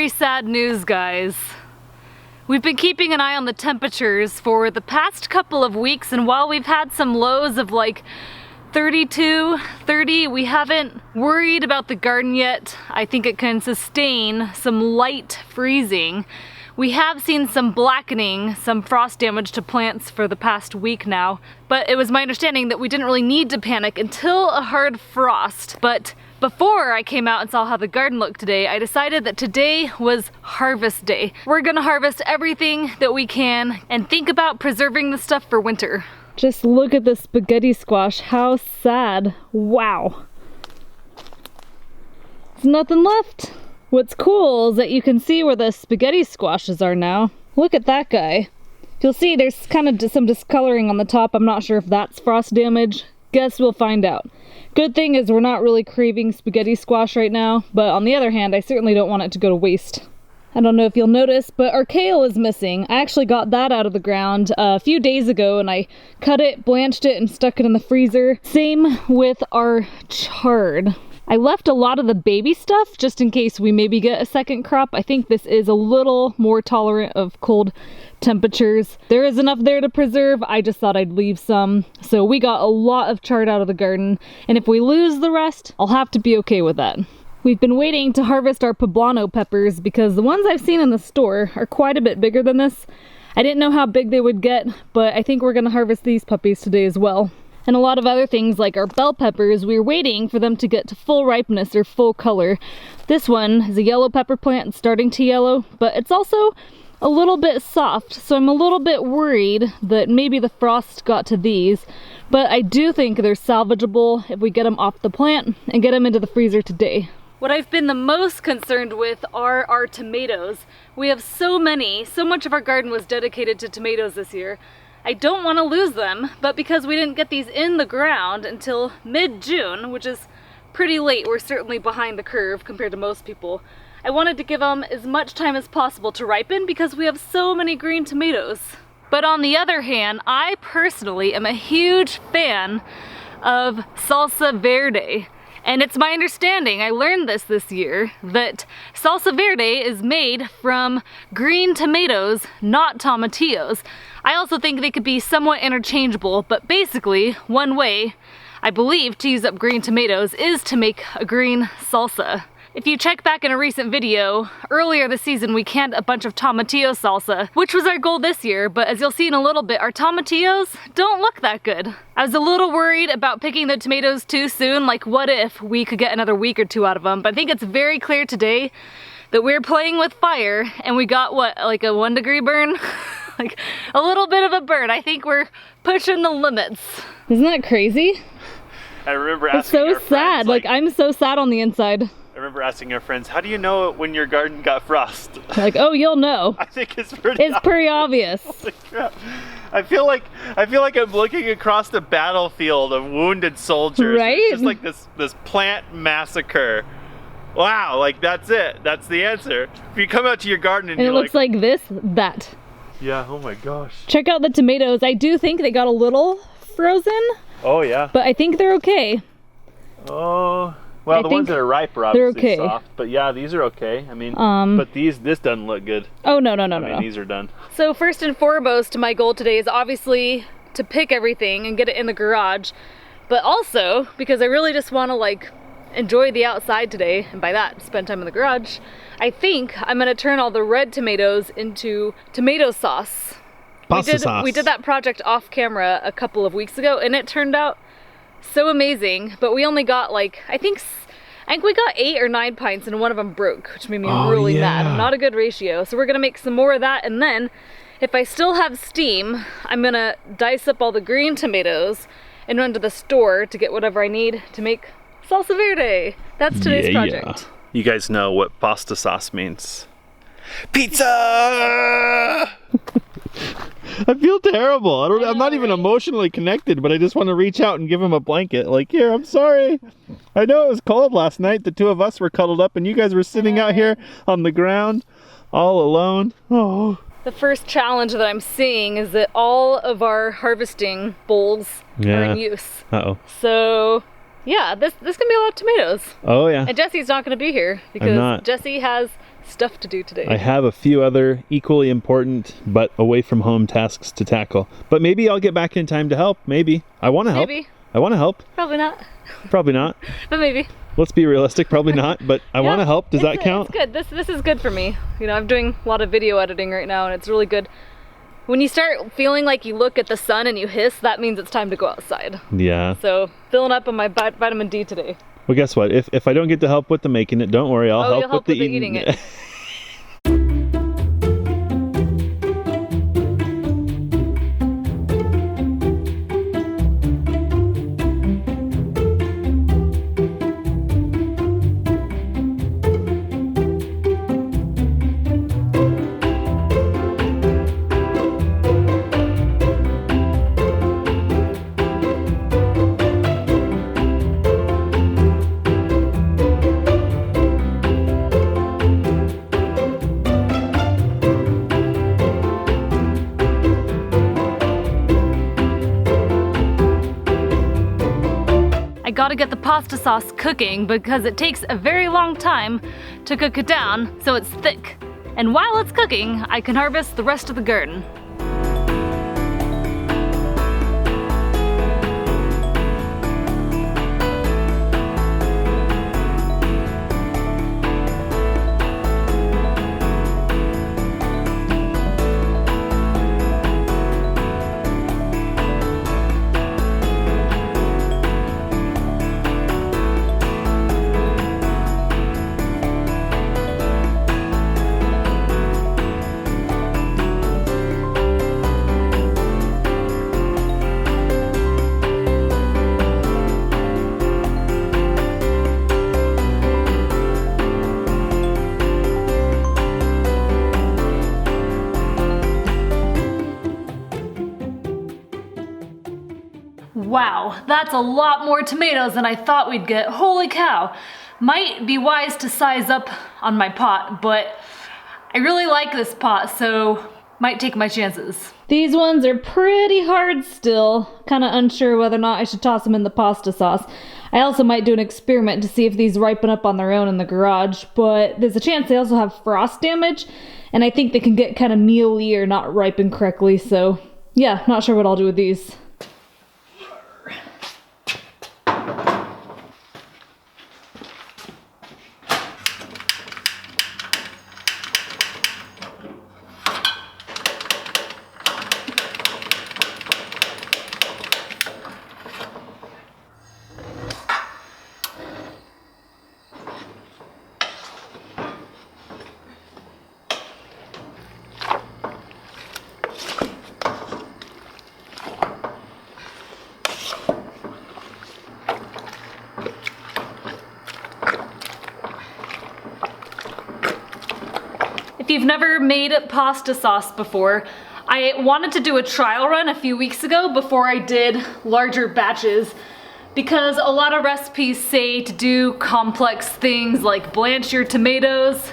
very sad news, guys. We've been keeping an eye on the temperatures for the past couple of weeks, and while we've had some lows of like 32, 30, we haven't worried about the garden yet. I think it can sustain some light freezing. We have seen some blackening, some frost damage to plants for the past week now, but it was my understanding that we didn't really need to panic until a hard frost. But before I came out and saw how the garden looked today, I decided that today was harvest day. We're gonna harvest everything that we can and think about preserving the stuff for winter. Just look at the spaghetti squash, how sad. Wow. There's nothing left. What's cool is that you can see where the spaghetti squashes are now. Look at that guy. You'll see there's kind of some discoloring on the top. I'm not sure if that's frost damage. Guess we'll find out. Good thing is we're not really craving spaghetti squash right now, but on the other hand, I certainly don't want it to go to waste. I don't know if you'll notice, but our kale is missing. I actually got that out of the ground a few days ago, and I cut it, blanched it, and stuck it in the freezer. Same with our chard. I left a lot of the baby stuff just in case we maybe get a second crop. I think this is a little more tolerant of cold temperatures. There is enough there to preserve. I just thought I'd leave some. So we got a lot of chard out of the garden, and if we lose the rest, I'll have to be okay with that. We've been waiting to harvest our poblano peppers because the ones I've seen in the store are quite a bit bigger than this. I didn't know how big they would get, but I think we're gonna harvest these puppies today as well. And a lot of other things like our bell peppers, we're waiting for them to get to full ripeness or full color. This one is a yellow pepper plant starting to yellow, but it's also a little bit soft, so I'm a little bit worried that maybe the frost got to these, but I do think they're salvageable if we get them off the plant and get them into the freezer today. What I've been the most concerned with are our tomatoes. We have so much of our garden was dedicated to tomatoes this year. I don't want to lose them, but because we didn't get these in the ground until mid-June, which is pretty late, we're certainly behind the curve compared to most people, I wanted to give them as much time as possible to ripen because we have so many green tomatoes. But on the other hand, I personally am a huge fan of salsa verde. And it's my understanding, I learned this year, that salsa verde is made from green tomatoes, not tomatillos. I also think they could be somewhat interchangeable, but basically, one way, I believe, to use up green tomatoes is to make a green salsa. If you check back in a recent video, earlier this season we canned a bunch of tomatillo salsa, which was our goal this year, but as you'll see in a little bit, our tomatillos don't look that good. I was a little worried about picking the tomatoes too soon, like what if we could get another week or two out of them, but I think it's very clear today that we're playing with fire and we got what, like a 1 degree burn? Like a little bit of a burn. I think we're pushing the limits. Isn't that crazy? I remember asking It's so sad, like I'm so sad on the inside. I remember asking our friends, how do you know when your garden got frost? Like, oh, you'll know. I think it's pretty obvious. Holy crap. I feel like I'm looking across the battlefield of wounded soldiers. Right? It's just like this plant massacre. Wow, like that's it. That's the answer. If you come out to your garden and it looks like this, that. Yeah, oh my gosh. Check out the tomatoes. I do think they got a little frozen. Oh yeah. But I think they're okay. Oh. Well, the ones that are ripe are obviously okay. soft, but yeah, these are okay. I mean, but this doesn't look good. Oh, no. I mean, these are done. So first and foremost, my goal today is obviously to pick everything and get it in the garage, but also because I really just want to like enjoy the outside today, and by that, spend time in the garage, I think I'm gonna turn all the red tomatoes into tomato sauce. Pasta sauce. We did that project off camera a couple of weeks ago, and it turned out so amazing, but we only got like, I think we got 8 or 9 pints and one of them broke, which made me really mad. Not a good ratio. So we're gonna make some more of that, and then if I still have steam, I'm gonna dice up all the green tomatoes and run to the store to get whatever I need to make salsa verde. That's today's project. You guys know what pasta sauce means. Pizza! I feel terrible. I'm not even emotionally connected, but I just want to reach out and give him a blanket. Like, here, I'm sorry. I know it was cold last night. The two of us were cuddled up and you guys were sitting out here on the ground all alone. Oh. The first challenge that I'm seeing is that all of our harvesting bowls are in use. Uh-oh. So, yeah, this can be a lot of tomatoes. Oh, yeah. And Jesse's not going to be here because Jesse has stuff to do today. I have a few other equally important but away from home tasks to tackle. But maybe I'll get back in time to help. Maybe. I want to help. Maybe. I want to help. Probably not. Probably not. But maybe. Let's be realistic. Probably not. But I want to help. Does that count? It's good. This is good for me. You know, I'm doing a lot of video editing right now, and it's really good. When you start feeling like you look at the sun and you hiss, that means it's time to go outside. Yeah. So filling up on my vitamin D today. Well, guess what? If I don't get to help with the making it, don't worry. I'll help you'll with the eating it. I gotta get the pasta sauce cooking because it takes a very long time to cook it down so it's thick. And while it's cooking, I can harvest the rest of the garden. Wow, that's a lot more tomatoes than I thought we'd get. Holy cow. Might be wise to size up on my pot, but I really like this pot, so might take my chances. These ones are pretty hard still. Kind of unsure whether or not I should toss them in the pasta sauce. I also might do an experiment to see if these ripen up on their own in the garage, but there's a chance they also have frost damage, and I think they can get kind of mealy or not ripen correctly, so yeah, not sure what I'll do with these. If you've never made pasta sauce before, I wanted to do a trial run a few weeks ago before I did larger batches, because a lot of recipes say to do complex things like blanch your tomatoes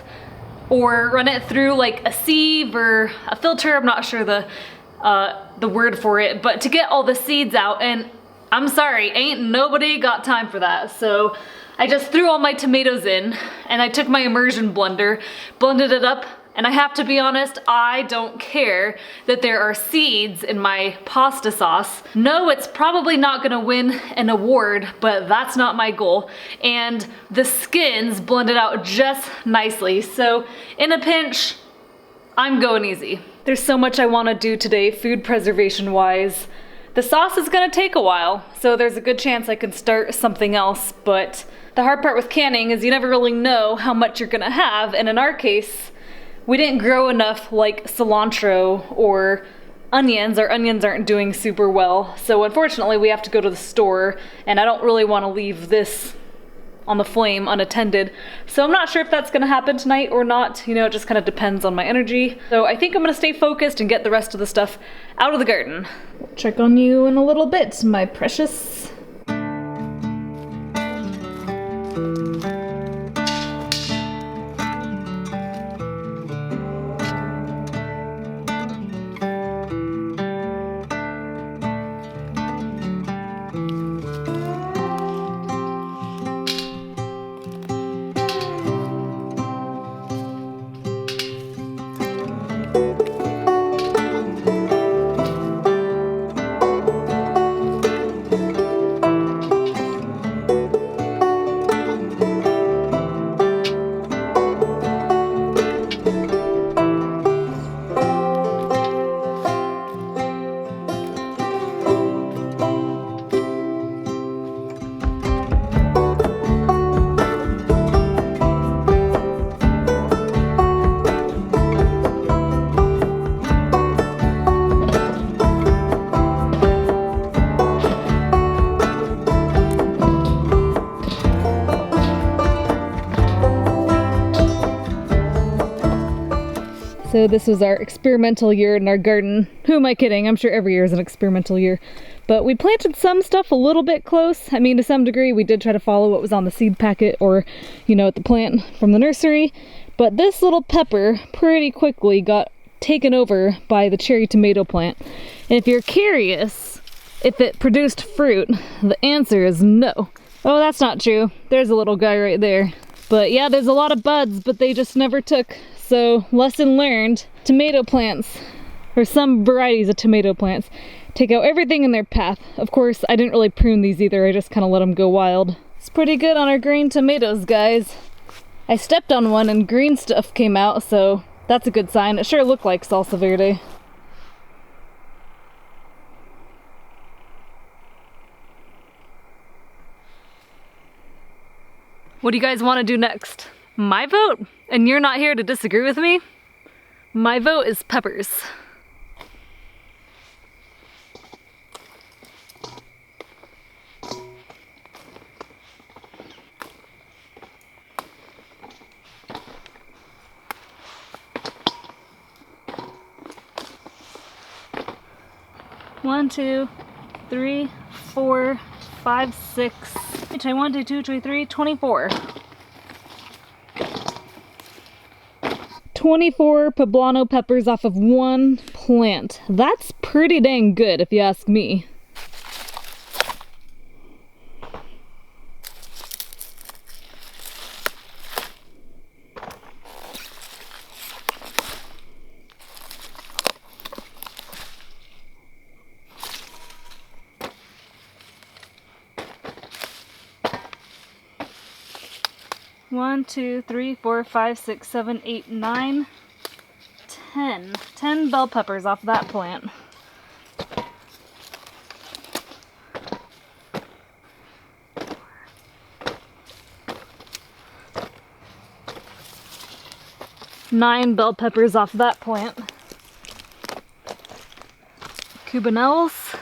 or run it through like a sieve or a filter. I'm not sure the word for it, but to get all the seeds out, and I'm sorry, ain't nobody got time for that. So I just threw all my tomatoes in and I took my immersion blender, blended it up, and I have to be honest, I don't care that there are seeds in my pasta sauce. No, it's probably not gonna win an award, but that's not my goal. And the skins blended out just nicely. So in a pinch, I'm going easy. There's so much I wanna do today, food preservation wise. The sauce is gonna take a while, so there's a good chance I could start something else, but the hard part with canning is you never really know how much you're gonna have, and in our case, we didn't grow enough like cilantro or onions. Our onions aren't doing super well, so unfortunately we have to go to the store, and I don't really want to leave this on the flame unattended. So I'm not sure if that's gonna happen tonight or not. You know, it just kind of depends on my energy. So I think I'm gonna stay focused and get the rest of the stuff out of the garden. Check on you in a little bit, my precious. So this was our experimental year in our garden. Who am I kidding? I'm sure every year is an experimental year. But we planted some stuff a little bit close. I mean, to some degree, we did try to follow what was on the seed packet or, you know, the plant from the nursery. But this little pepper pretty quickly got taken over by the cherry tomato plant. And if you're curious if it produced fruit, the answer is no. Oh, that's not true. There's a little guy right there. But yeah, there's a lot of buds, but they just never took. So, lesson learned, tomato plants, or some varieties of tomato plants, take out everything in their path. Of course, I didn't really prune these either, I just kind of let them go wild. It's pretty good on our green tomatoes, guys. I stepped on one and green stuff came out, so that's a good sign. It sure looked like salsa verde. What do you guys want to do next? My vote? And you're not here to disagree with me? My vote is peppers. One, two, three, 4, 5, 6. Try 1, 2, 2, 3, 3, 24. 24 poblano peppers off of one plant. That's pretty dang good if you ask me. One, 2, 3, 4, 5, 6, 7, 8, 9, 10. 10 bell peppers off that plant. Nine bell peppers off that plant. Cubanelles.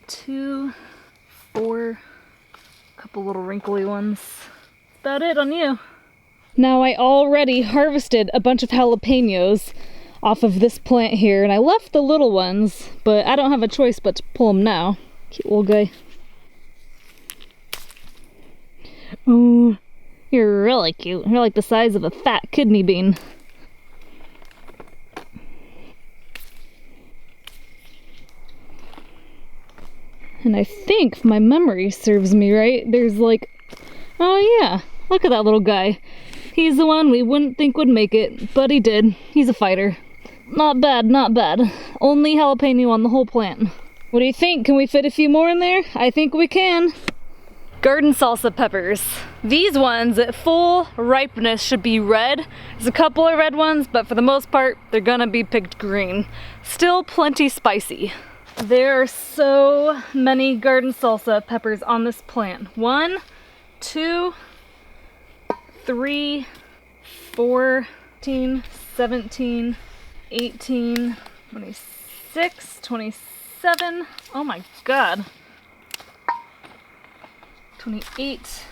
2, 4, a couple little wrinkly ones. About it on you. Now I already harvested a bunch of jalapenos off of this plant here, and I left the little ones, but I don't have a choice but to pull them now. Cute little guy. Ooh, you're really cute. You're like the size of a fat kidney bean. And I think, if my memory serves me right, there's like, oh yeah, look at that little guy. He's the one we wouldn't think would make it, but he did. He's a fighter. Not bad, not bad. Only jalapeno on the whole plant. What do you think? Can we fit a few more in there? I think we can. Garden salsa peppers. These ones at full ripeness should be red. There's a couple of red ones, but for the most part, they're gonna be picked green. Still plenty spicy. There are so many garden salsa peppers on this plant. 1, 2, 3, 4, 15, 17, 18, 26, 27. Oh my god. 28,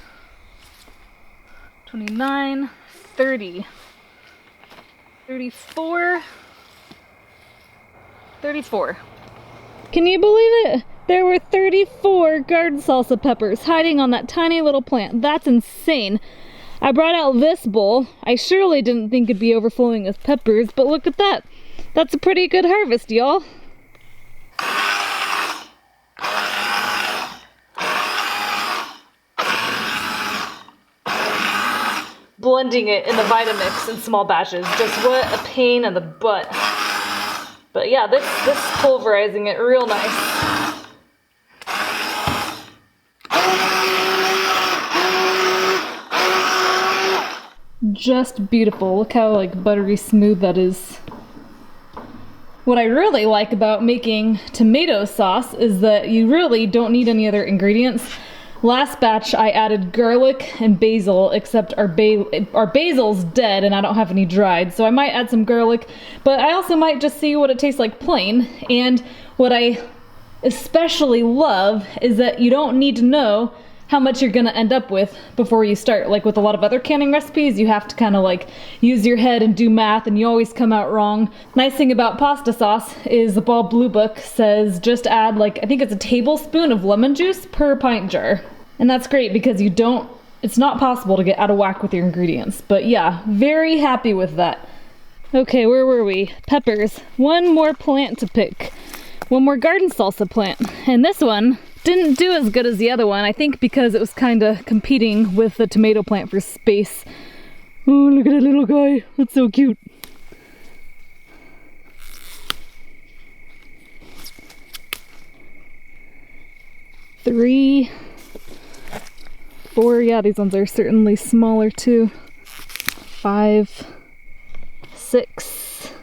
29, 30, 34, 34. Can you believe it? There were 34 garden salsa peppers hiding on that tiny little plant. That's insane. I brought out this bowl. I surely didn't think it'd be overflowing with peppers, but look at that. That's a pretty good harvest, y'all. Blending it in the Vitamix in small batches. Just what a pain in the butt. But yeah, this pulverizing it real nice. Just beautiful. Look how like buttery smooth that is. What I really like about making tomato sauce is that you really don't need any other ingredients. Last batch I added garlic and basil, except our basil's dead and I don't have any dried, so I might add some garlic, but I also might just see what it tastes like plain. And what I especially love is that you don't need to know how much you're gonna end up with before you start. Like with a lot of other canning recipes, you have to kind of like use your head and do math, and you always come out wrong. Nice thing about pasta sauce is the Ball Blue Book says just add like, I think it's a tablespoon of lemon juice per pint jar. And that's great because it's not possible to get out of whack with your ingredients. But yeah, very happy with that. Okay, where were we? Peppers. One more plant to pick. One more garden salsa plant. And this one didn't do as good as the other one, I think because it was kind of competing with the tomato plant for space. Oh, look at that little guy. That's so cute. Three, four, yeah, these ones are certainly smaller too. 5, 6.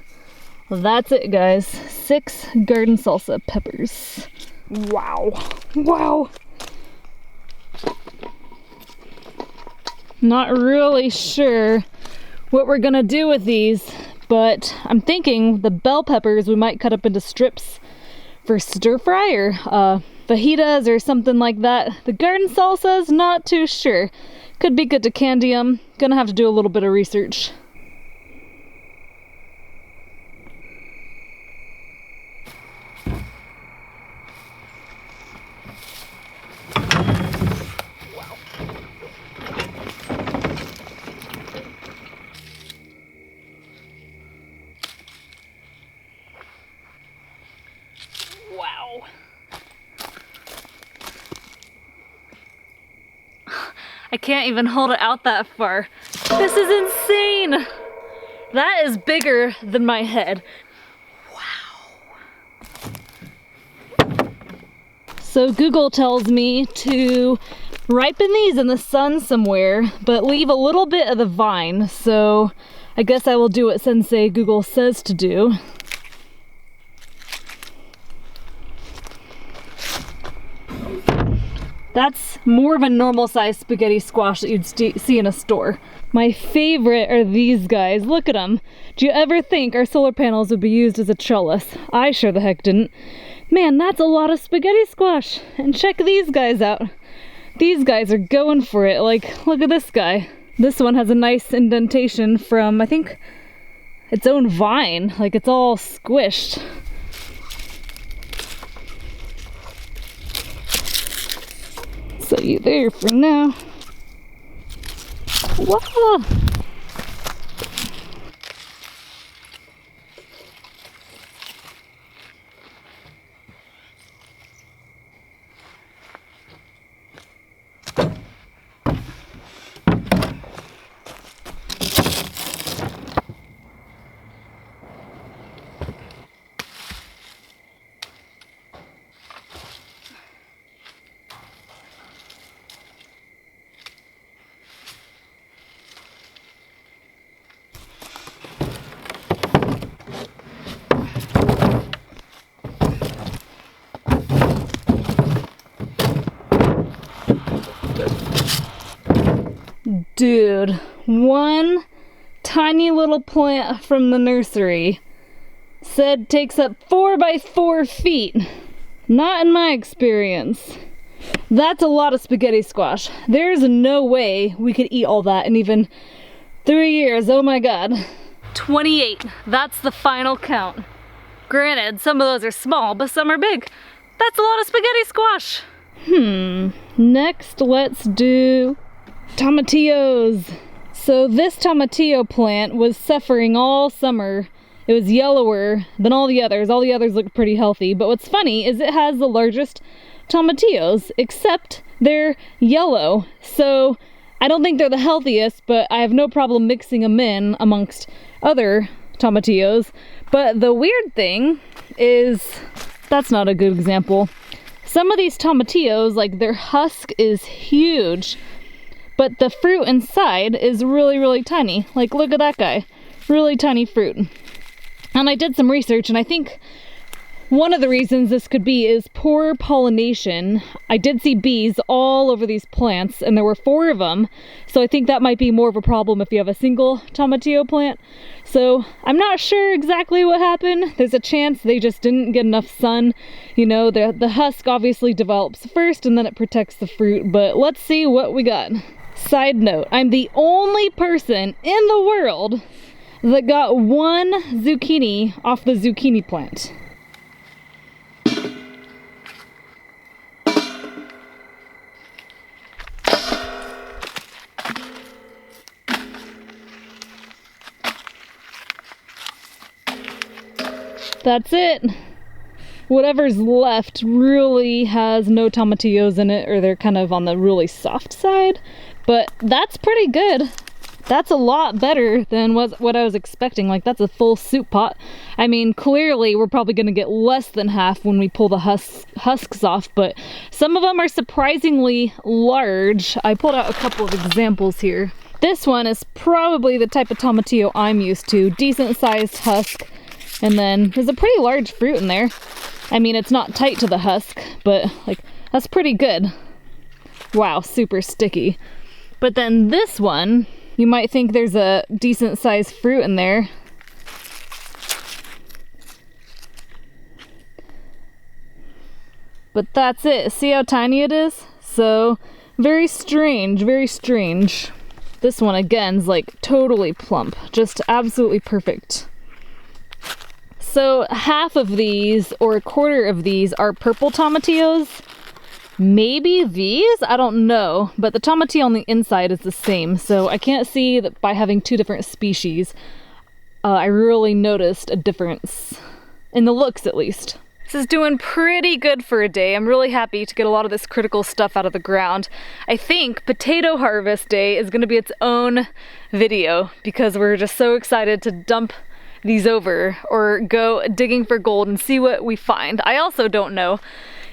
Well, that's it, guys. 6 garden salsa peppers. Wow. Wow. Not really sure what we're gonna do with these, but I'm thinking the bell peppers we might cut up into strips for stir fry or fajitas or something like that. The garden salsas, not too sure. Could be good to candy them. Gonna have to do a little bit of research. Wow. I can't even hold it out that far. This is insane. That is bigger than my head. Wow. So Google tells me to ripen these in the sun somewhere, but leave a little bit of the vine. So I guess I will do what Sensei Google says to do. That's more of a normal sized spaghetti squash that you'd see in a store. My favorite are these guys. Look at them. Do you ever think our solar panels would be used as a trellis? I sure the heck didn't. Man, that's a lot of spaghetti squash. And check these guys out. These guys are going for it. Like, look at this guy. This one has a nice indentation from, I think, its own vine. Like, it's all squished. So you there for now. Whoa! Dude, one tiny little plant from the nursery said takes up 4 by 4 feet. Not in my experience. That's a lot of spaghetti squash. There's no way we could eat all that in even 3 years. Oh my god. 28. That's the final count. Granted, some of those are small, but some are big. That's a lot of spaghetti squash. Next, let's do tomatillos. So this tomatillo plant was suffering all summer. It was yellower than all the others. All the others look pretty healthy, but what's funny is it has the largest tomatillos, except they're yellow. So I don't think they're the healthiest, but I have no problem mixing them in amongst other tomatillos. But the weird thing is, that's not a good example. Some of these tomatillos, like their husk is huge, but the fruit inside is really, really tiny. Like, look at that guy. Really tiny fruit. And I did some research, and I think One of the reasons this could be is poor pollination. I did see bees all over these plants, and there were 4 of them, so I think that might be more of a problem if you have a single tomatillo plant. So I'm not sure exactly what happened. There's a chance they just didn't get enough sun. You know, the husk obviously develops first and then it protects the fruit, but let's see what we got. Side note, I'm the only person in the world that got 1 zucchini off the zucchini plant. That's it. Whatever's left really has no tomatillos in it, or they're kind of on the really soft side, but that's pretty good. That's a lot better than what I was expecting. Like, that's a full soup pot. I mean, clearly we're probably gonna get less than half when we pull the husks off, but some of them are surprisingly large. I pulled out a couple of examples here. This one is probably the type of tomatillo I'm used to. Decent sized husk. And then there's a pretty large fruit in there. I mean, it's not tight to the husk, but like, that's pretty good. Wow, super sticky. But then this one, you might think there's a decent sized fruit in there. But that's it. See how tiny it is? So, very strange, very strange. This one again is like totally plump, just absolutely perfect. So half of these, or a quarter of these, are purple tomatillos. Maybe these? I don't know. But the tomatillo on the inside is the same, so I can't see that by having 2 different species. I really noticed a difference. In the looks, at least. This is doing pretty good for a day. I'm really happy to get a lot of this critical stuff out of the ground. I think potato harvest day is going to be its own video, because we're just so excited to dump these over or go digging for gold and see what we find. I also don't know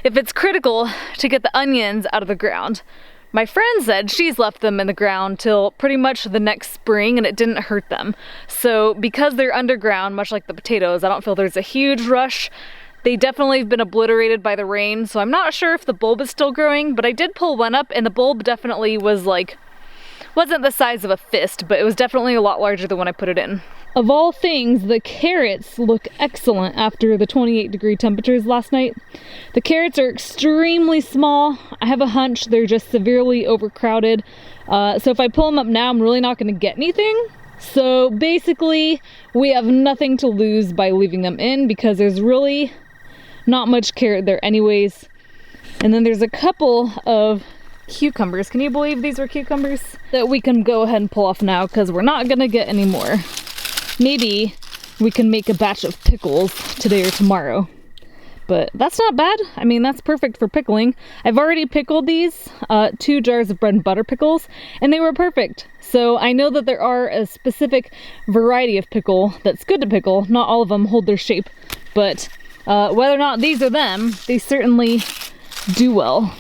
if it's critical to get the onions out of the ground. My friend said she's left them in the ground till pretty much the next spring and it didn't hurt them. So because they're underground, much like the potatoes, I don't feel there's a huge rush. They definitely have been obliterated by the rain, so I'm not sure if the bulb is still growing, but I did pull one up and the bulb definitely was like, wasn't the size of a fist, but it was definitely a lot larger than when I put it in. Of all things, the carrots look excellent after the 28-degree temperatures last night. The carrots are extremely small. I have a hunch they're just severely overcrowded. So if I pull them up now, I'm really not going to get anything. So basically, we have nothing to lose by leaving them in because there's really not much carrot there anyways. And then there's a couple of cucumbers. Can you believe these are cucumbers? That we can go ahead and pull off now because we're not going to get any more. Maybe we can make a batch of pickles today or tomorrow. But that's not bad. I mean, that's perfect for pickling. I've already pickled these, 2 jars of bread and butter pickles, and they were perfect. So I know that there are a specific variety of pickle that's good to pickle. Not all of them hold their shape, but whether or not these are them, they certainly do well.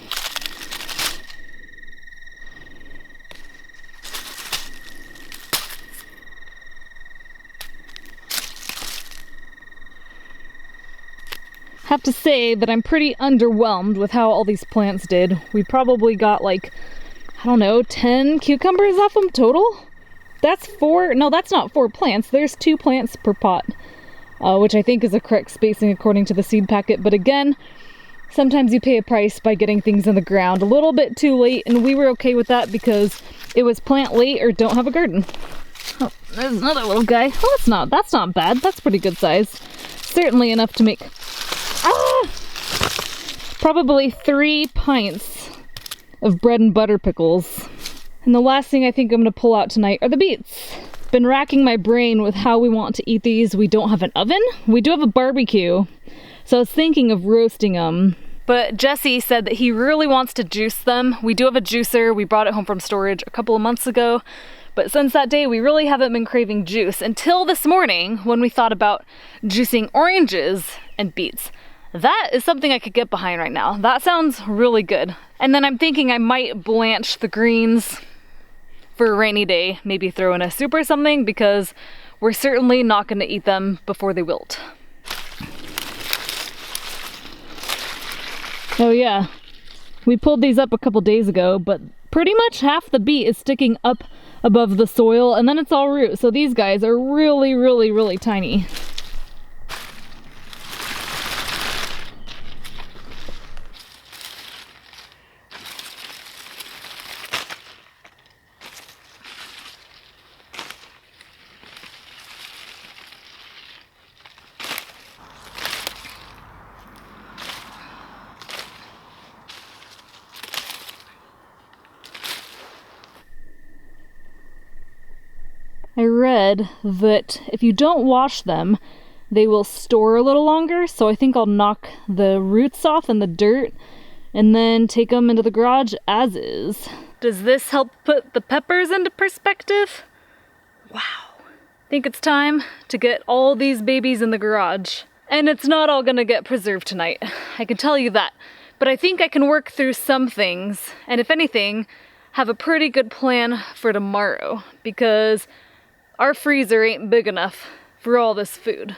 Have to say that I'm pretty underwhelmed with how all these plants did. We probably got like, I don't know, 10 cucumbers off them total? That's 4, no, that's not 4 plants. There's 2 plants per pot, which I think is a correct spacing according to the seed packet. But again, sometimes you pay a price by getting things in the ground a little bit too late, and we were okay with that because it was plant late or don't have a garden. Oh, there's another little guy. Oh, that's not bad. That's pretty good size. Certainly enough to make probably 3 pints of bread and butter pickles. And the last thing I think I'm going to pull out tonight are the beets. Been racking my brain with how we want to eat these. We don't have an oven. We do have a barbecue, so I was thinking of roasting them. But Jesse said that he really wants to juice them. We do have a juicer. We brought it home from storage a couple of months ago. But since that day, we really haven't been craving juice until this morning when we thought about juicing oranges and beets. That is something I could get behind right now. That sounds really good. And then I'm thinking I might blanch the greens for a rainy day, maybe throw in a soup or something, because we're certainly not going to eat them before they wilt. Oh yeah, we pulled these up a couple days ago, but pretty much half the beet is sticking up above the soil, and then it's all root. So these guys are really, really, really tiny. I read that if you don't wash them, they will store a little longer, so I think I'll knock the roots off and the dirt and then take them into the garage as is. Does this help put the peppers into perspective? Wow. I think it's time to get all these babies in the garage. And it's not all gonna get preserved tonight, I can tell you that. But I think I can work through some things, and if anything, have a pretty good plan for tomorrow, because our freezer ain't big enough for all this food.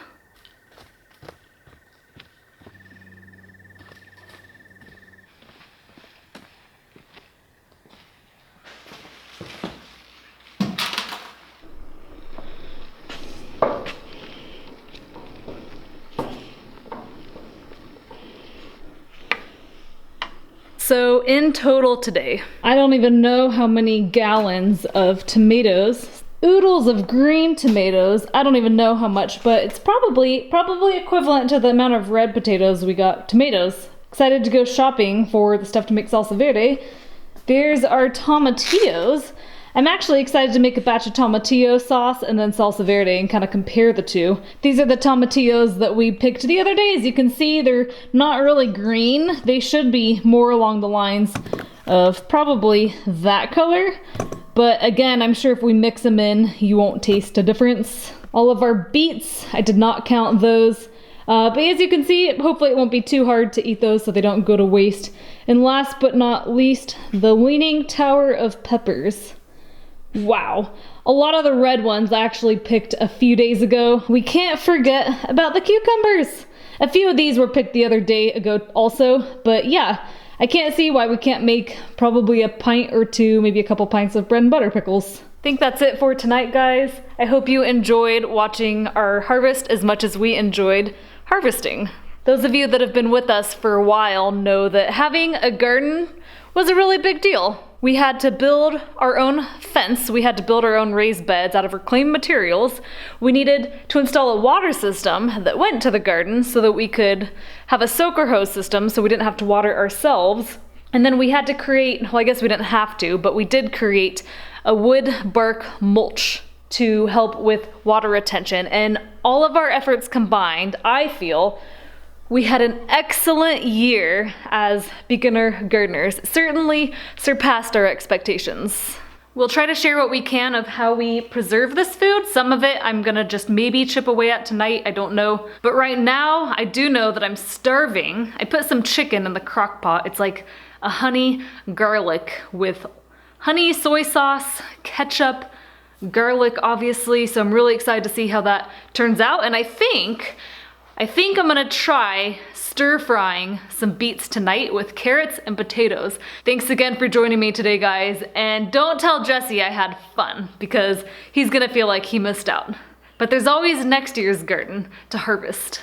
So in total today, I don't even know how many gallons of tomatoes, oodles of green tomatoes, I don't even know how much, but it's probably equivalent to the amount of red potatoes we got. Tomatoes. Excited to go shopping for the stuff to make salsa verde. There's our tomatillos. I'm actually excited to make a batch of tomatillo sauce and then salsa verde and kind of compare the two. These are the tomatillos that we picked the other day. As you can see, they're not really green. They should be more along the lines of probably that color. But again, I'm sure if we mix them in, you won't taste a difference. All of our beets, I did not count those. But as you can see, hopefully it won't be too hard to eat those so they don't go to waste. And last but not least, the Leaning Tower of peppers. Wow, a lot of the red ones I actually picked a few days ago. We can't forget about the cucumbers. A few of these were picked the other day ago also, but yeah, I can't see why we can't make probably a pint or two, maybe a couple pints of bread and butter pickles. I think that's it for tonight, guys. I hope you enjoyed watching our harvest as much as we enjoyed harvesting. Those of you that have been with us for a while know that having a garden was a really big deal. We had to build our own fence. We had to build our own raised beds out of reclaimed materials. We needed to install a water system that went to the garden so that we could have a soaker hose system so we didn't have to water ourselves. And then we had to create, well, I guess we didn't have to, but we did create a wood bark mulch to help with water retention. And all of our efforts combined, I feel, we had an excellent year as beginner gardeners. It certainly surpassed our expectations. We'll try to share what we can of how we preserve this food. Some of it I'm gonna just maybe chip away at tonight, I don't know. But right now, I do know that I'm starving. I put some chicken in the crock pot. It's like a honey garlic with honey, soy sauce, ketchup, garlic obviously. So I'm really excited to see how that turns out. And I think I'm gonna try stir frying some beets tonight with carrots and potatoes. Thanks again for joining me today, guys. And don't tell Jesse I had fun, because he's gonna feel like he missed out. But there's always next year's garden to harvest.